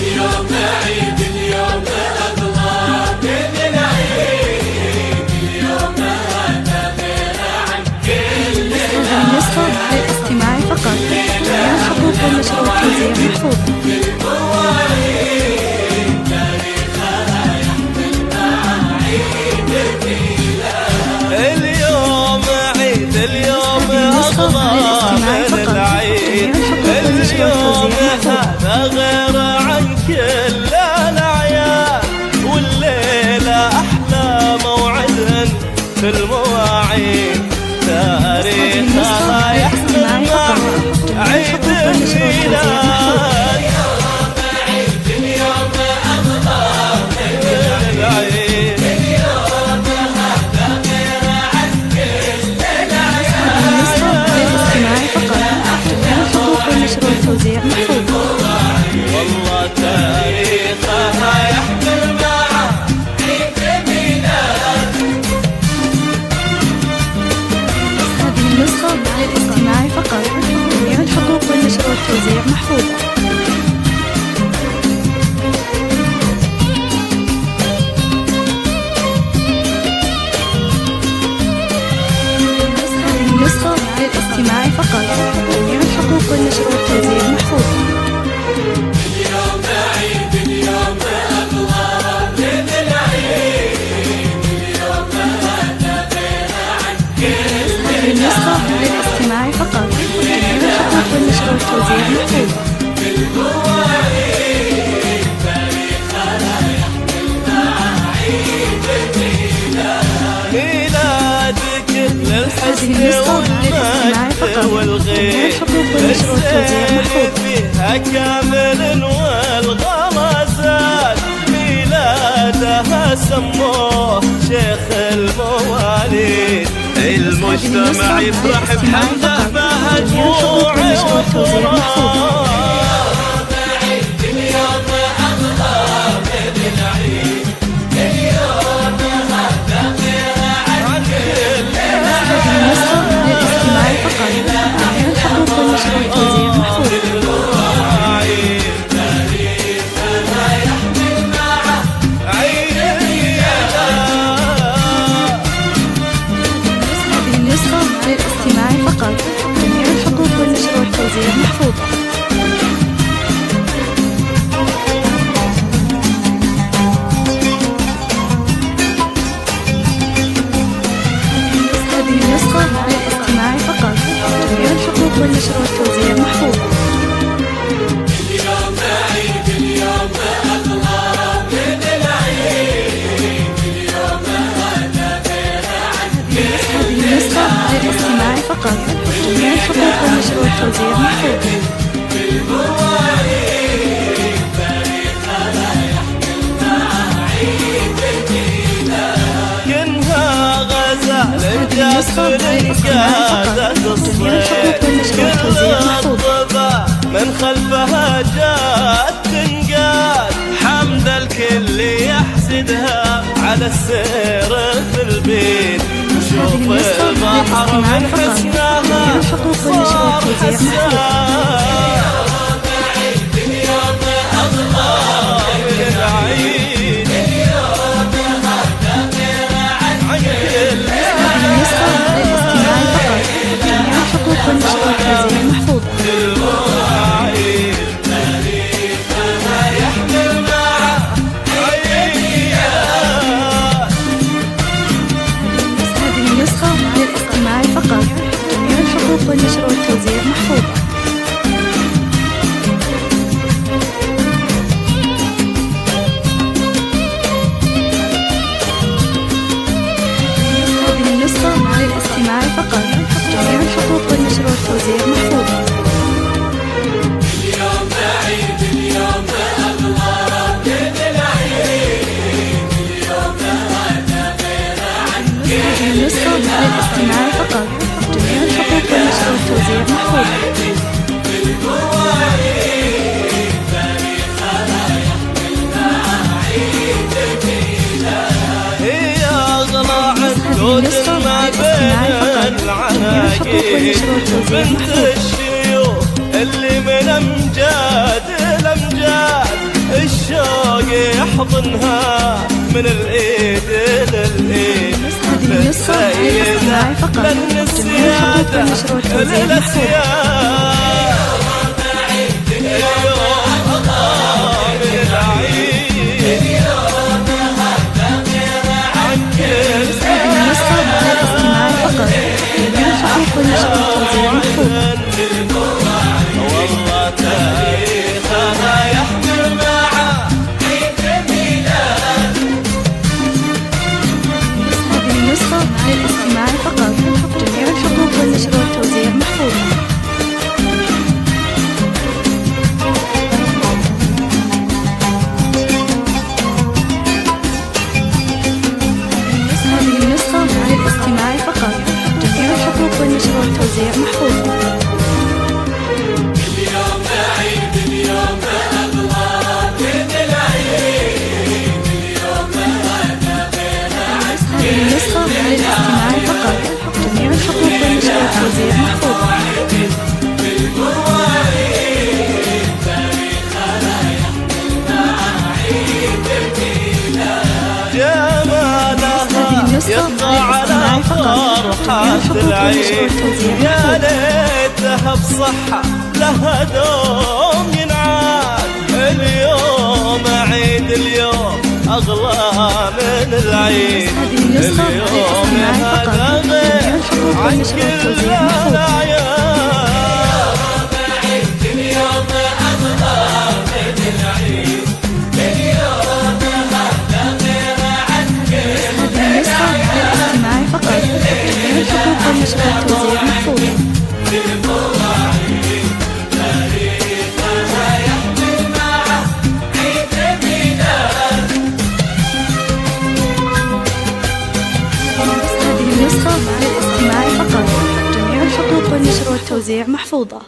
اليوم عيد اليوم أغلى من العيد اليوم هذا غير عن كل هذه النسخة للاستماع فقط، غير حقوق النشر والتوزيع محفوظة. اليوم عيد اليوم أغلى من العيد اليوم هذا غير عن كل الأعياد والليلة أحلى موعد في المواعيد تاريخها يحمل معه عيد الميلاد. والتوزيع محفوظ. والله تاريخها يحمل معه عيد ميلاد. هذه النسخة للاستماع فقط، جميع الحقوق والنشر والتوزيع محفوظة. هذه النسخة للاستماع فقط، جميع الحقوق والنشر والتوزيع محفوظة. اليوم عيد اليوم أغلى من العيد اليوم هذا غير عن كل هذه النسخة للاستماع فقط، جميع الحقوق والنشر والتوزيع محفوظة. ميلادك للحسن والمجد والغيب الزين فيها كامل والغرزات ميلادها سموه شيخ المواليد. المجتمع يفرح بحمده بهجوع وفرح. للاستماع فقط، جميع الحقوق والنشر والتوزيع محفوظة. هذه النسخة للاستماع فقط، جميع الحقوق والنشر والتوزيع محفوظة. اليوم عيد اليوم أغلى من العيد اليوم هذا غير عن هذه النسخة للاستماع فقط، جميع الحقوق والنشر والتوزيع محفوظة. كنها غزال جاسر قادت الصيد كل الضبا من خلفها جات تنقاد حمد الكل يحسدها على السير في البيت. شوف البحر من حسنها صار حسان. والنشر والتوزيع محفوظة. هذه النسخة للاستماع فقط، جميع الحقوق والنشر والتوزيع محفوظة. اليوم عيد اليوم أغلى من العيد اليوم هذا غير عن هذه النسخة للاستماع فقط، جميع الحقوق والنشر والتوزيع محفوظة. هي أغلى عدود ما بين العناقيد بنت الشيوخ اللي من أمجاد الأمجاد الشوق يحضنها من الإيد للإيد. هذه النسخة للاستماع فقط. جميع الحقوق والنشر والتوزيع محفوظة. والله تاريخها يحمل معه عيد ميلاد. هذه النسخة للاستماع فقط. جميع الحقوق والنشر والتوزيع محفوظة. هذه النسخة للاستماع فقط. جميع الحقوق والنشر والتوزيع محفوظة. النسخة للاستماع فقط. جميع الحقوق والنشر والتوزيع محفوظة. جمالها يطغى على فرحة العيد. يا ليتها بصحة لها دوم ينعاد. اليوم عيد اليوم أغلى من العيد. اليوم هذا غير عن كل الأعياد. اليوم أغلى من العيد. اليوم هذا غير عن كل للاستماع فقط. جميع الحقوق والنشر والتوزيع محفوظة. للاستماع فقط. جميع الحقوق والنشر والتوزيع محفوظة.